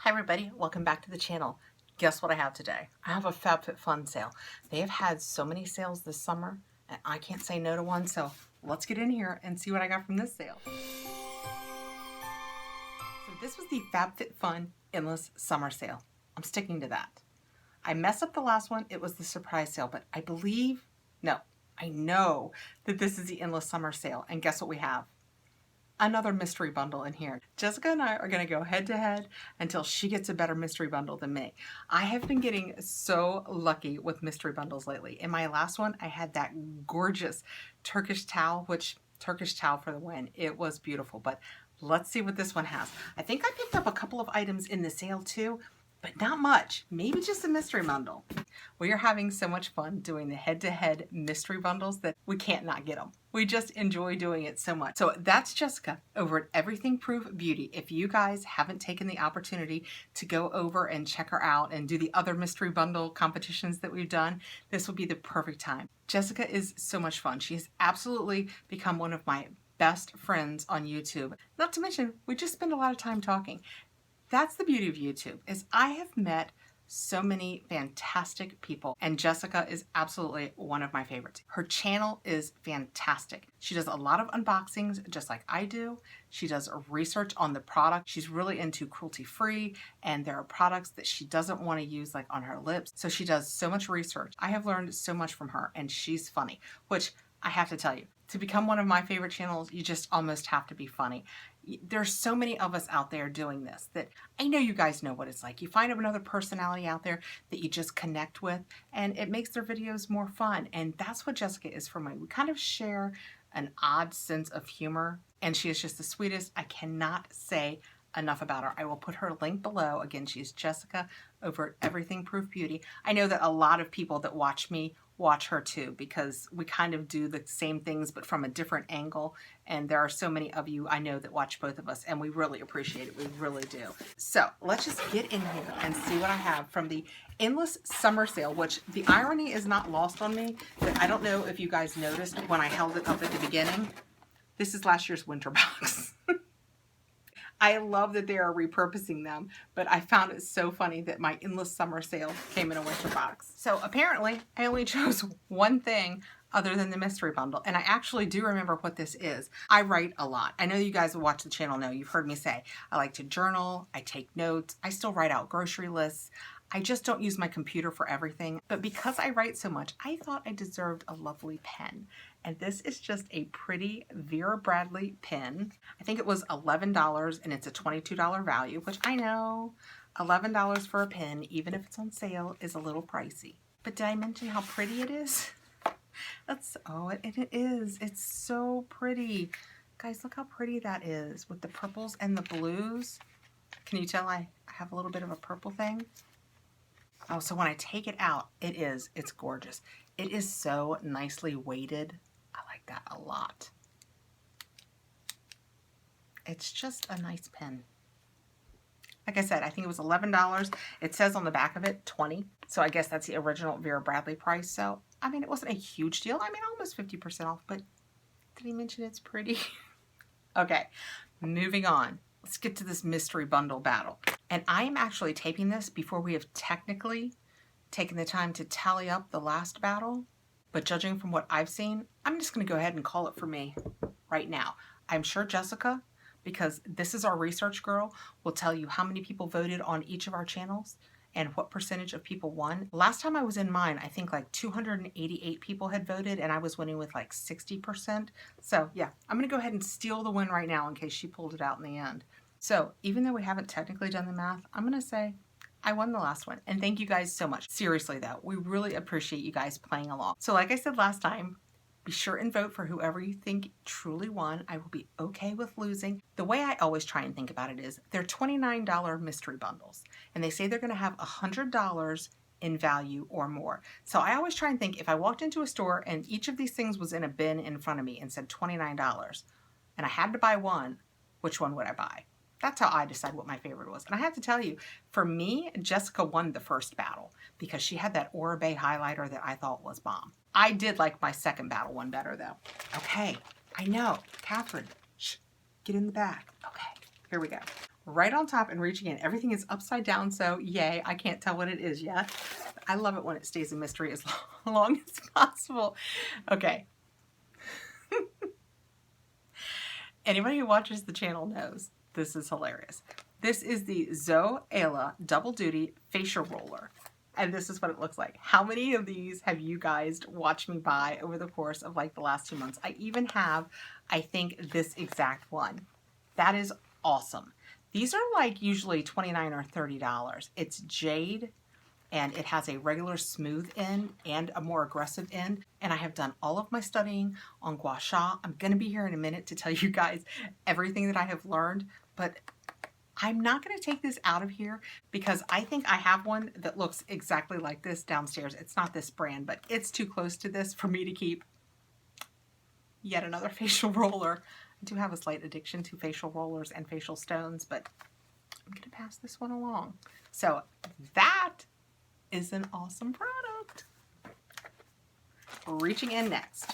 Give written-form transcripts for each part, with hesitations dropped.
Hi everybody, welcome back to the channel. Guess what I have today? I have a Fabfitfun sale. They have had so many sales this summer and I can't say no to one, so let's get in here and see what I got from this sale. So this was the Fabfitfun Endless Summer Sale. I'm sticking to that. I messed up the last one, it was the surprise sale, but I know that this is the Endless Summer Sale, and guess what we have? Another mystery bundle in here. Jessica and I are going to go head to head until she gets a better mystery bundle than me. I have been getting so lucky with mystery bundles lately. In my last one, I had that gorgeous Turkish towel, which Turkish towel for the win. It was beautiful, but let's see what this one has. I think I picked up a couple of items in the sale too, but not much. Maybe just a mystery bundle. We are having so much fun doing the head-to-head mystery bundles that we can't not get them. We just enjoy doing it so much. So that's Jessica over at EverythingProof Beauty. If you guys haven't taken the opportunity to go over and check her out and do the other mystery bundle competitions that we've done, this will be the perfect time. Jessica is so much fun. She has absolutely become one of my best friends on YouTube. Not to mention, we just spend a lot of time talking. That's the beauty of YouTube, is I have met so many fantastic people, and Jessica is absolutely one of my favorites. Her channel is fantastic. She does a lot of unboxings just like I do. She does research on the product. She's really into cruelty-free, and there are products that she doesn't want to use like on her lips. So she does so much research. I have learned so much from her, and she's funny, which I have to tell you, to become one of my favorite channels, you just almost have to be funny. There's so many of us out there doing this that I know you guys know what it's like. You find another personality out there that you just connect with, and it makes their videos more fun. And that's what Jessica is for me. We kind of share an odd sense of humor, and she is just the sweetest. I cannot say enough about her. I will put her link below. Again, she's Jessica over at EverythingProof Beauty. I know that a lot of people that watch me watch her too, because we kind of do the same things but from a different angle, and there are so many of you I know that watch both of us, and we really appreciate it. We really do. So let's just get in here and see what I have from the Endless Summer Sale, which the irony is not lost on me, that I don't know if you guys noticed when I held it up at the beginning. This is last year's winter box. I love that they are repurposing them, but I found it so funny that my Endless Summer Sale came in a winter box. So apparently I only chose one thing other than the mystery bundle, and I actually do remember what this is. I write a lot. I know you guys who watch the channel know, you've heard me say, I like to journal, I take notes, I still write out grocery lists. I just don't use my computer for everything, but because I write so much, I thought I deserved a lovely pen. And this is just a pretty Vera Bradley pen. I think it was $11 and it's a $22 value, which I know $11 for a pen, even if it's on sale, is a little pricey. But did I mention how pretty it is? It is. It's so pretty. Guys, look how pretty that is with the purples and the blues. Can you tell I have a little bit of a purple thing? Oh, so when I take it out, it's gorgeous. It is so nicely weighted. I like that a lot. It's just a nice pen. Like I said, I think it was $11. It says on the back of it, $20. So I guess that's the original Vera Bradley price. So, I mean, it wasn't a huge deal. I mean, almost 50% off, but did he mention it's pretty? Okay, moving on. Let's get to this mystery bundle battle. And I am actually taping this before we have technically taken the time to tally up the last battle. But judging from what I've seen, I'm just going to go ahead and call it for me right now. I'm sure Jessica, because this is our research girl, will tell you how many people voted on each of our channels and what percentage of people won. Last time I was in mine, I think like 288 people had voted, and I was winning with like 60%. So yeah, I'm going to go ahead and steal the win right now in case she pulled it out in the end. So even though we haven't technically done the math, I'm going to say I won the last one. And thank you guys so much. Seriously though, we really appreciate you guys playing along. So like I said last time, be sure and vote for whoever you think truly won. I will be okay with losing. The way I always try and think about it is they're $29 mystery bundles, and they say they're going to have $100 in value or more. So I always try and think, if I walked into a store and each of these things was in a bin in front of me and said $29 and I had to buy one, which one would I buy? That's how I decide what my favorite was. And I have to tell you, for me, Jessica won the first battle because she had that Orbe highlighter that I thought was bomb. I did like my second battle one better though. Okay, I know. Catherine, shh, get in the back. Okay, here we go. right on top and reaching in. Everything is upside down, so yay, I can't tell what it is yet. I love it when it stays a mystery as long as possible. Okay. Anybody who watches the channel knows this is hilarious. This is the Zoe Ayla Double Duty Facial Roller. And this is what it looks like. How many of these have you guys watched me buy over the course of like the last 2 months? I even have, I think, this exact one. That is awesome. These are like usually $29 or $30. It's jade and it has a regular smooth end and a more aggressive end. And I have done all of my studying on gua sha. I'm going to be here in a minute to tell you guys everything that I have learned, but I'm not going to take this out of here because I think I have one that looks exactly like this downstairs. It's not this brand, but it's too close to this for me to keep yet another facial roller. I do have a slight addiction to facial rollers and facial stones, but I'm going to pass this one along. So that is an awesome product. Reaching in next.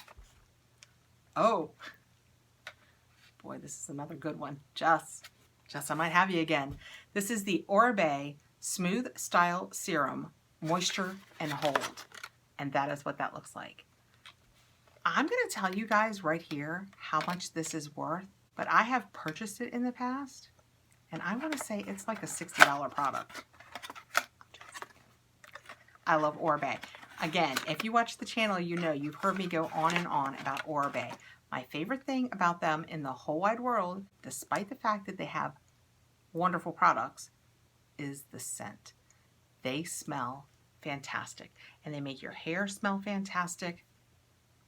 Oh, boy, this is another good one. Jess, I might have you again. This is the Orbe Smooth Style Serum, Moisture and Hold. And that is what that looks like. I'm going to tell you guys right here how much this is worth, but I have purchased it in the past, and I want to say it's like a $60 product. I love Orbe. Again, if you watch the channel, you know you've heard me go on and on about Orbe. My favorite thing about them in the whole wide world, despite the fact that they have wonderful products, is the scent. They smell fantastic, and they make your hair smell fantastic.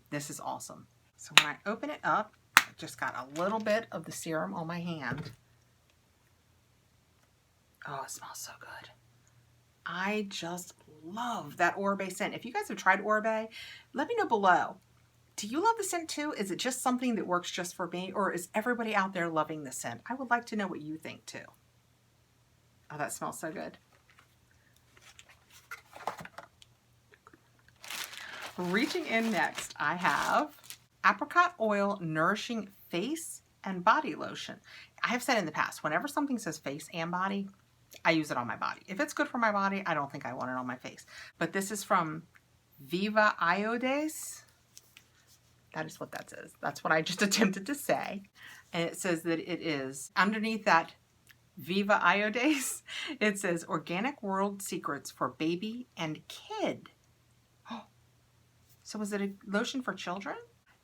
This is awesome. So when I open it up, I just got a little bit of the serum on my hand. Oh, it smells so good. I just love that Orbe scent. If you guys have tried Orbe, let me know below. Do you love the scent too? Is it just something that works just for me, or is everybody out there loving the scent? I would like to know what you think too. Oh, that smells so good. Reaching in next, I have Apricot Oil Nourishing Face and Body Lotion. I have said in the past, whenever something says face and body, I use it on my body. If it's good for my body, I don't think I want it on my face. But this is from Viva Iodase. That is what that says. That's what I just attempted to say. And it says that it is, underneath that Viva Iodase, it says Organic World Secrets for Baby and Kid. So is it a lotion for children?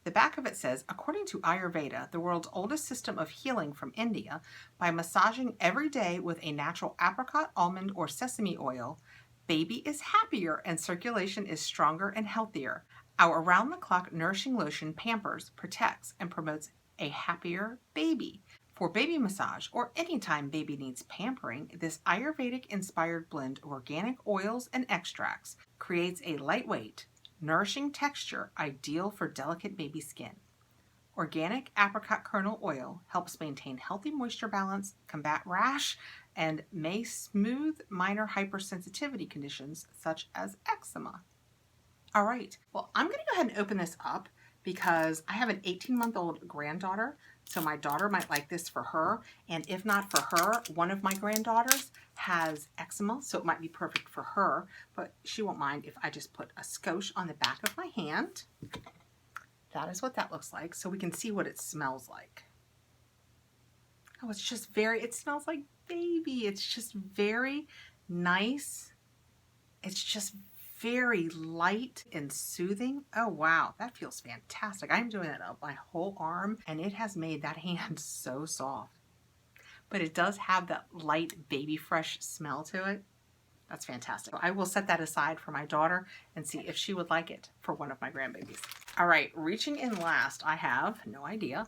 The back of it says, according to Ayurveda, the world's oldest system of healing from India, by massaging every day with a natural apricot, almond, or sesame oil, baby is happier and circulation is stronger and healthier. Our around-the-clock nourishing lotion pampers, protects, and promotes a happier baby. For baby massage or anytime baby needs pampering, this Ayurvedic-inspired blend of organic oils and extracts creates a lightweight, nourishing texture ideal for delicate baby skin. Organic apricot kernel oil helps maintain healthy moisture balance, combat rash, and may smooth minor hypersensitivity conditions such as eczema. All right, well, I'm going to go ahead and open this up because I have an 18-month-old granddaughter, so my daughter might like this for her, and if not for her, one of my granddaughters has eczema, so it might be perfect for her, but she won't mind if I just put a skosh on the back of my hand. That is what that looks like, so we can see what it smells like. Oh, it's just it smells like baby. It's just very nice. It's just very light and soothing. Oh wow, that feels fantastic. I'm doing it up my whole arm and it has made that hand so soft. But it does have that light baby fresh smell to it. That's fantastic. I will set that aside for my daughter and see if she would like it for one of my grandbabies. All right, reaching in last, I have, no idea,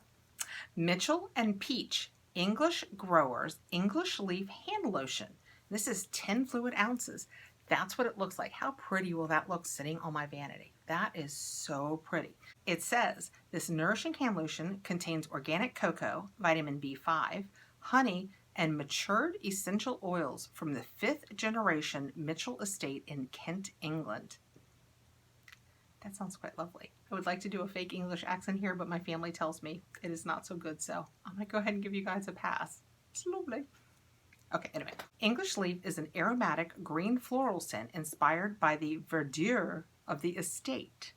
Mitchell and Peach English Growers English Leaf Hand Lotion. This is 10 fluid ounces. That's what it looks like. How pretty will that look sitting on my vanity? That is so pretty. It says this nourishing hand lotion contains organic cocoa, vitamin B5, honey, and matured essential oils from the 5th generation Mitchell estate in Kent, England. That sounds quite lovely. I would like to do a fake English accent here, but my family tells me it is not so good, so I'm gonna go ahead and give you guys a pass. It's lovely. Okay, anyway. English Leaf is an aromatic green floral scent inspired by the verdure of the estate,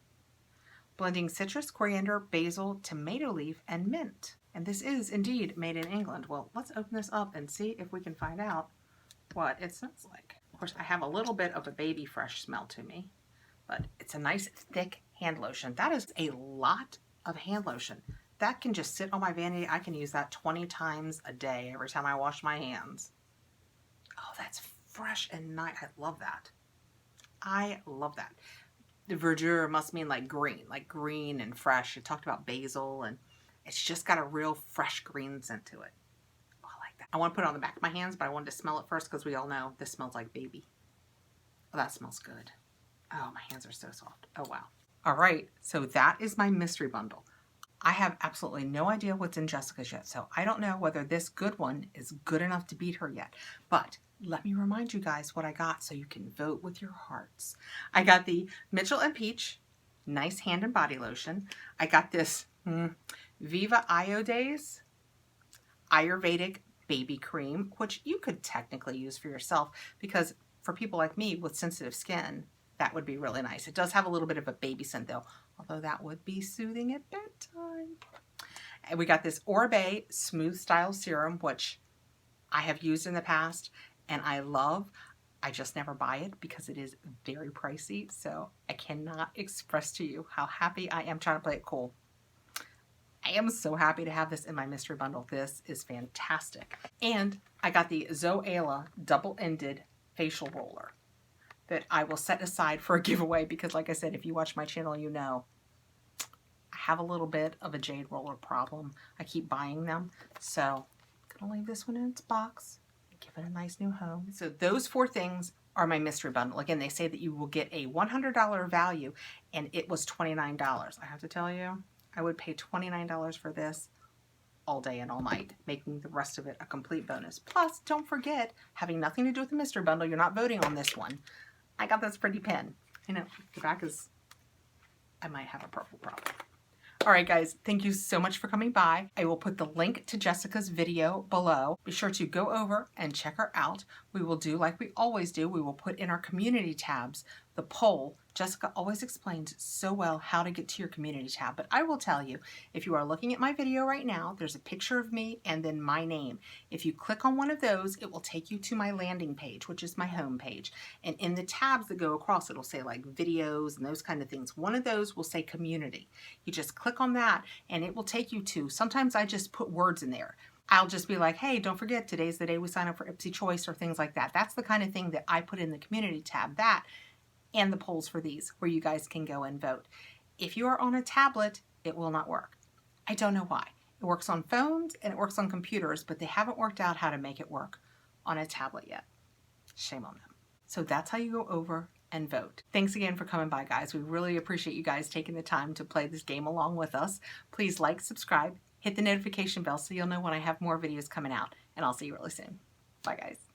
blending citrus, coriander, basil, tomato leaf, and mint. And this is indeed made in England. Well, let's open this up and see if we can find out what it smells like. Of course, I have a little bit of a baby fresh smell to me, but it's a nice thick hand lotion. That is a lot of hand lotion. That can just sit on my vanity. I can use that 20 times a day every time I wash my hands. Oh, that's fresh and nice. I love that. I love that. The verdure must mean like green and fresh. It talked about basil, and it's just got a real fresh green scent to it. Oh, I like that. I want to put it on the back of my hands, but I wanted to smell it first because we all know this smells like baby. Oh, that smells good. Oh, my hands are so soft. Oh, wow. All right, so that is my mystery bundle. I have absolutely no idea what's in Jessica's yet, so I don't know whether this good one is good enough to beat her yet. But let me remind you guys what I got so you can vote with your hearts. I got the Mitchell & Peach Nice Hand and Body Lotion. I got this Viva Iodase Ayurvedic Baby Cream, which you could technically use for yourself because for people like me with sensitive skin, that would be really nice. It does have a little bit of a baby scent though, although that would be soothing at bedtime. And we got this Orbe Smooth Style Serum, which I have used in the past and I love. I just never buy it because it is very pricey, so I cannot express to you how happy I am trying to play it cool. I am so happy to have this in my mystery bundle. This is fantastic. And I got the Ayla double-ended facial roller that I will set aside for a giveaway because, like I said, if you watch my channel, you know I have a little bit of a jade roller problem. I keep buying them, so I'm gonna leave this one in its box and give it a nice new home. So those 4 things are my mystery bundle. Again, they say that you will get a $100 value, and it was $29. I have to tell you, I would pay $29 for this all day and all night, making the rest of it a complete bonus. Plus, don't forget, having nothing to do with the mystery bundle, you're not voting on this one, I got this pretty pen. You know, the back is, I might have a purple problem. All right, guys, thank you so much for coming by. I will put the link to Jessica's video below. Be sure to go over and check her out. We will do like we always do. We will put in our community tabs the poll. Jessica always explains so well how to get to your community tab, but I will tell you, if you are looking at my video right now, there's a picture of me and then my name. If you click on one of those, it will take you to my landing page, which is my home page. And in the tabs that go across, it'll say like videos and those kind of things. One of those will say community. You just click on that and it will take you to, sometimes I just put words in there. I'll just be like, hey, don't forget, today's the day we sign up for Ipsy Choice or things like that. That's the kind of thing that I put in the community tab. That and the polls for these where you guys can go and vote. If you are on a tablet, it will not work. I don't know why. It works on phones and it works on computers, but they haven't worked out how to make it work on a tablet yet. Shame on them. So that's how you go over and vote. Thanks again for coming by, guys. We really appreciate you guys taking the time to play this game along with us. Please like, subscribe, hit the notification bell so you'll know when I have more videos coming out, and I'll see you really soon. Bye, guys.